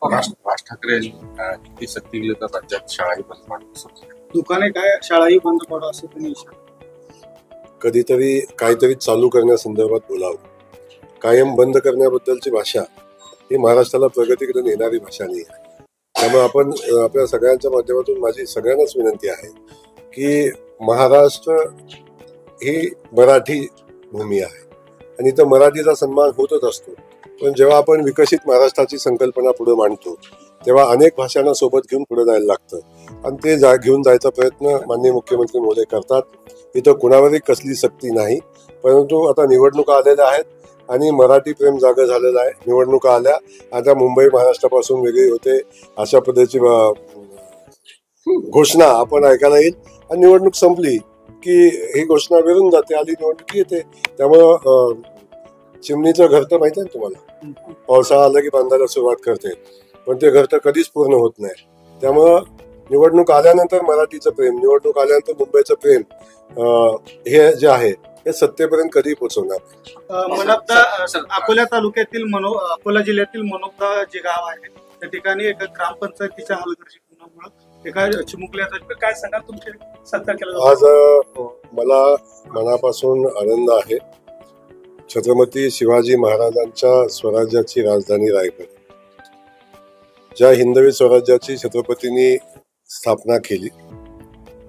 राज ठाकरे यांनी किती सक्ती केली तर राज्यात शाळाही बंद पाडू, दुकाने काय शाळाही बंद पाडू असं त्यांनी कधीतरी काहीतरी चालू करण्यासंदर्भात बोलावं. कायम बंद करण्याबद्दलची भाषा ही महाराष्ट्राला प्रगतीकडे नेणारी भाषा नाही आहे. त्यामुळे आपण आपल्या सगळ्यांच्या माध्यमातून माझी सगळ्यांनाच विनंती आहे की महाराष्ट्र ही मराठी भूमी आहे आणि इथं मराठीचा सन्मान होतच असतो. पण जेव्हा आपण विकसित महाराष्ट्राची संकल्पना पुढे मांडतो तेव्हा अनेक भाषांना सोबत घेऊन पुढे जायला लागतं आणि ते घेऊन जायचा प्रयत्न माननीय मुख्यमंत्री महोदय करतात. इथं कुणावरही कसली सक्ती नाही, परंतु आता निवडणुका आलेल्या आहेत आणि मराठी प्रेम जागं झालेलं आहे. निवडणुका आल्या, आता मुंबई महाराष्ट्रापासून वेगळी होते अशा पद्धतीची घोषणा आपण ऐकायला येईल आणि निवडणूक संपली की ही घोषणा विरून जाते, आली निवडणूक येते. त्यामुळं चिमणीचं घर तर माहिती आहे तुम्हाला, पावसाळा आला की बांधायला सुरुवात करते, पण ते घर तर कधीच पूर्ण होत नाही. त्यामुळं निवडणूक आल्यानंतर मराठीचं प्रेम, निवडणूक आल्यानंतर मुंबईचं प्रेम हे जे आहे हे सत्तेपर्यंत कधी पोहोचवणार. मनोगदा अकोला तालुक्यातील अकोला जिल्ह्यातील मनोगदा जे गाव आहे त्या ठिकाणी एका ग्रामपंचायतीच्या हलगर्जीपणामुळे एका चिमुकल्याचा काय सांगा तुमचे सत्कार केला. आज मला मनापासून आनंद आहे. छत्रपती शिवाजी महाराजांच्या स्वराज्याची राजधानी रायगड, ज्या हिंदवी स्वराज्याची छत्रपतींनी स्थापना केली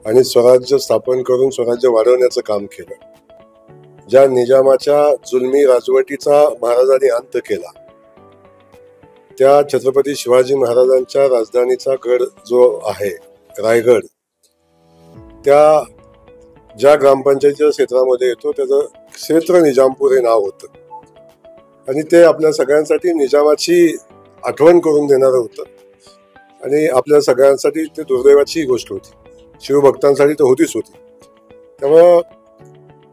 आणि स्वराज्य स्थापन करून स्वराज्य वाढवण्याचं काम केलं, ज्या निजामाच्या जुलमी राजवटीचा महाराजांनी अंत केला, त्या छत्रपती शिवाजी महाराजांच्या राजधानीचा गड जो आहे रायगड, त्या ज्या ग्रामपंचायतीच्या क्षेत्रामध्ये येतो त्याचं क्षेत्र निजामपूर हे नाव होतं आणि ते आपल्या सगळ्यांसाठी निजामाची आठवण करून देणारं होतं आणि आपल्या सगळ्यांसाठी ते दुर्दैवाची गोष्ट होती. शिवभक्तांसाठी तर होतीच होती. त्यामुळं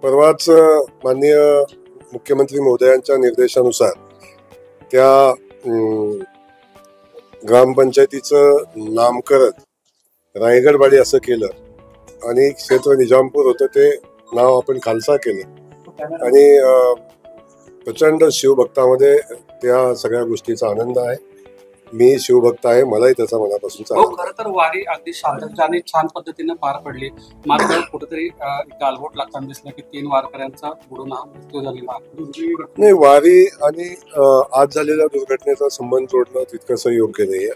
परवाच माननीय मुख्यमंत्री महोदयांच्या निर्देशानुसार त्या ग्रामपंचायतीचं नामकरण रायगडवाडी असं केलं आणि क्षेत्र निजामपूर होतं ते नाव आपण खालसा केलं आणि प्रचंड शिवभक्तामध्ये त्या सगळ्या गोष्टीचा आनंद आहे. मी शिवभक्त आहे, मलाही त्याचा मनापासून खरं तर वारी अगदी शांततेने आणि छान पद्धतीने पार पडली. मात्र कुठेतरी गालबोट लागताना दिसलं की 3 वारकऱ्यांचा बुडून हा मृत्यू झालेला नाही. वारी आणि आज झालेल्या दुर्घटनेचा संबंध जोडणं तितकंसं योग्य नाहीये.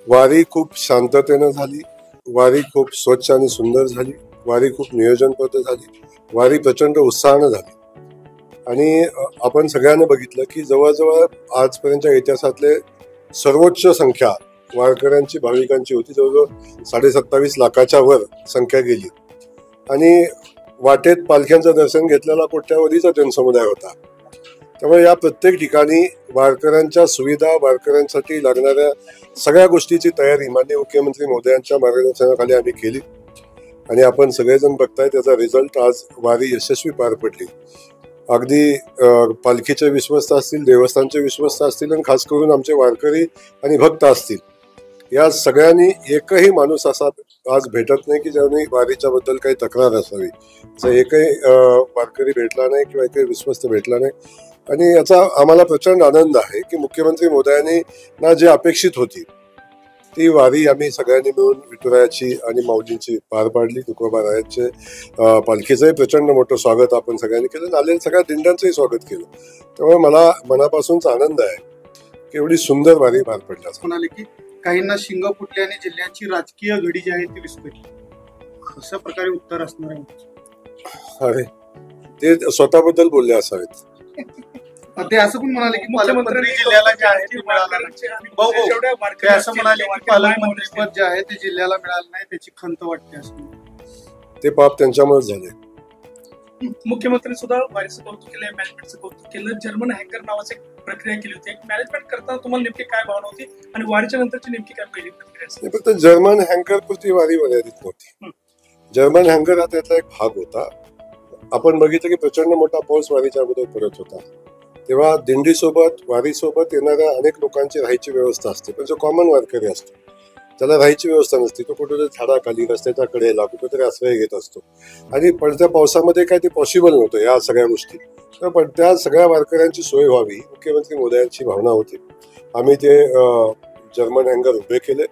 वारी खूप शांततेनं झाली, वारी खूप स्वच्छ आणि सुंदर झाली, वारी खूप नियोजनबद्ध झाली, वारी प्रचंड उत्साहानं झाली आणि आपण सगळ्यांना बघितलं की जवळजवळ आजपर्यंतच्या इतिहासातले सर्वोच्च संख्या वारकऱ्यांची भाविकांची होती. जवळजवळ 27.5 लाखाच्या वर संख्या गेली आणि वाटेत पालख्यांचं दर्शन घेतलेला कोट्यावधीचा जनसमुदाय होता. त्यामुळे या प्रत्येक ठिकाणी वारकऱ्यांच्या सुविधा, वारकऱ्यांसाठी लागणाऱ्या सगळ्या गोष्टीची तयारी माननीय मुख्यमंत्री महोदयांच्या मार्गदर्शनाखाली आम्ही केली आणि आपण सगळेजण बघताय त्याचा रिझल्ट. आज वारी यशस्वी पार पडली. अगदी पालखीचे विश्वस्त असतील, देवस्थानचे विश्वस्त असतील आणि खास करून आमचे वारकरी आणि भक्त असतील, या सगळ्यांनी एकही माणूस असा आज भेटत नाही की ज्याने वारीच्या बद्दल काही तक्रार असावी. एकही वारकरी भेटला नाही किंवा एकही विश्वस्त भेटला नाही आणि याचा आम्हाला प्रचंड आनंद आहे की मुख्यमंत्री महोदयांनी ना जे अपेक्षित होती ती वारी आम्ही सगळ्यांनी मिळून विठुरायाची आणि माऊलींची पार पाडली. तुकोबारायांचे पालखीचंही प्रचंड मोठं स्वागत आपण सगळ्यांनी केलं, आलेल्या सगळ्या दिंड्यांचंही स्वागत केलं. त्यामुळे मला मनापासूनच आनंद आहे की एवढी सुंदर वारी पार पडली. असं म्हणाले की काहींना शिंग फुटली आणि जिल्ह्याची राजकीय घडी जी आहे ती विस्कटली, अशा प्रकारे उत्तर असणार आहे. अरे ते स्वतःबद्दल बोलले असावेत. ते असं पण म्हणाले की मुख्यमंत्री जिल्ह्याला जे आहे ते मिळालं नाही. ते असं म्हणाले की पालकमंत्रीपद जे आहे ते जिल्ह्याला मिळालं नाही, त्याची खंत वाटते असं. ते पाप त्यांच्यामुळेच झाले. मुख्यमंत्री सुद्धा वारीचं कौतुक केलं, मॅनेजमेंटचं कौतुक केलं. जर्मन हँकर नावाची प्रक्रिया केली होती. मॅनेजमेंट करताना तुम्हाला नेमकी काय भावना होती आणि वारीच्या नंतरची नेमकी काय पहिली प्रक्रिया असते? फक्त जर्मन हँकर पुरती वारी मर्यादित नव्हती. जर्मन हँकर हा त्याचा एक भाग होता. आपण बघितलं की प्रचंड मोठा पाऊस वारीच्या अगोदर पडत होता, तेव्हा दिंडीसोबत वारीसोबत येणाऱ्या अनेक लोकांची राहायची व्यवस्था असते. पण जो कॉमन वारकरी असतो त्याला राहायची व्यवस्था नसते. तो कुठेतरी झाडाखाली, रस्त्याच्या कडेला कुठेतरी आश्रय घेत असतो आणि पडत्या पावसामध्ये काय ते पॉसिबल नव्हतं या सगळ्या गोष्टी. तर पण त्या सगळ्या वारकऱ्यांची सोय व्हावी मुख्यमंत्री महोदयांची भावना होती आम्ही ते जर्मन हँगर उभे केले.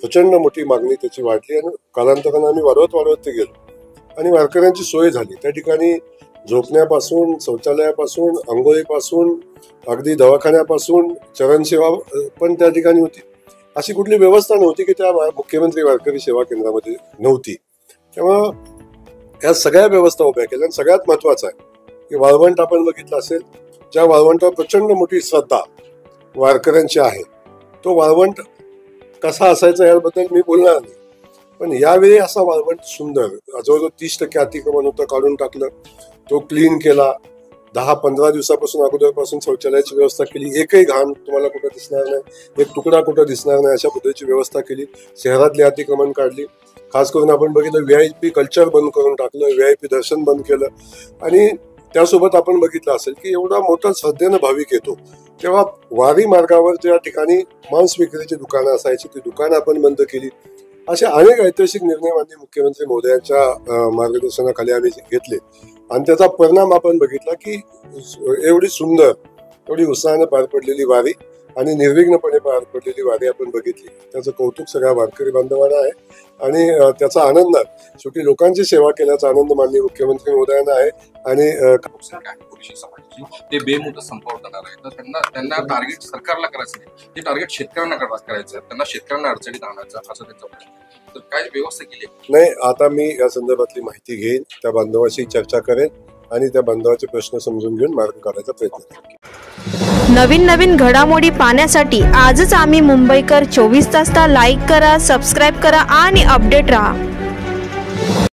प्रचंड मोठी मागणी त्याची वाढली आणि कालांतराने आम्ही वाढवत ते गेलो आणि वारकऱ्यांची सोय झाली. त्या ठिकाणी झोपण्यापासून, शौचालयापासून, आंघोळीपासून, अगदी दवाखान्यापासून चरणसेवा पण त्या ठिकाणी होती. अशी कुठली व्यवस्था नव्हती की त्या मुख्यमंत्री वारकरी सेवा केंद्रामध्ये नव्हती. त्यामुळं या सगळ्या व्यवस्था उभ्या केल्या. आणि सगळ्यात महत्वाचं आहे की वाळवंट आपण बघितलं असेल, ज्या वाळवंटावर प्रचंड मोठी श्रद्धा वारकऱ्यांची आहे, तो वाळवंट कसा असायचा याबद्दल मी बोलणार नाही, पण यावेळी असा वाळवंट सुंदर, जवळजवळ 30% अतिक्रमण होतं, काढून टाकलं, तो क्लीन केला. 10-15 दिवसापासून अगोदरपासून शौचालयाची व्यवस्था केली. एकही घाण तुम्हाला कुठं दिसणार नाही, एक तुकडा कुठं दिसणार नाही, अशा पद्धतीची व्यवस्था केली. शहरातली अतिक्रमण काढली. खास करून आपण बघितलं VIP कल्चर बंद करून टाकलं, VIP दर्शन बंद केलं. आणि त्यासोबत आपण बघितलं असेल की एवढा मोठा श्रद्धेनं भाविक येतो, तेव्हा वारी मार्गावर ज्या ठिकाणी मांस विक्रीची दुकानं असायची ती दुकानं आपण बंद केली. असे अनेक ऐतिहासिक निर्णय माननीय मुख्यमंत्री महोदयांच्या मार्गदर्शनाखाली आम्ही घेतले आणि त्याचा परिणाम आपण बघितला की एवढी सुंदर, एवढी उत्साहानं पार पडलेली वारी आणि निर्विघ्नपणे पार पडलेली वारी आपण बघितली. त्याचं कौतुक सगळ्या वारकरी बांधवांना आहे आणि त्याचा आनंद, शेवटी लोकांची सेवा केल्याचा आनंद माननीय मुख्यमंत्री महोदयांना आहे. आणि पुरुषी समाजाची ते बेमुदत संपवून जाणार आहे. तर त्यांना टार्गेट सरकारला करायचं नाही, ते टार्गेट शेतकऱ्यांना करायचं आहे. त्यांना शेतकऱ्यांना अडचणीत आणायचं असं त्यांचं प्रश्न. तर काय व्यवस्था केली नाही, आता मी या संदर्भातली माहिती घेईन, त्या बांधवाशी चर्चा करेन आणि त्या बांधवाचे प्रश्न समजून घेऊन मार्ग काढायचा प्रयत्न करेन. नवीन घडामोडी पाहण्यासाठी आजच आम्ही मुंबईकर 24 तासला लाईक करा, सबस्क्राईब करा आणि अपडेट रहा.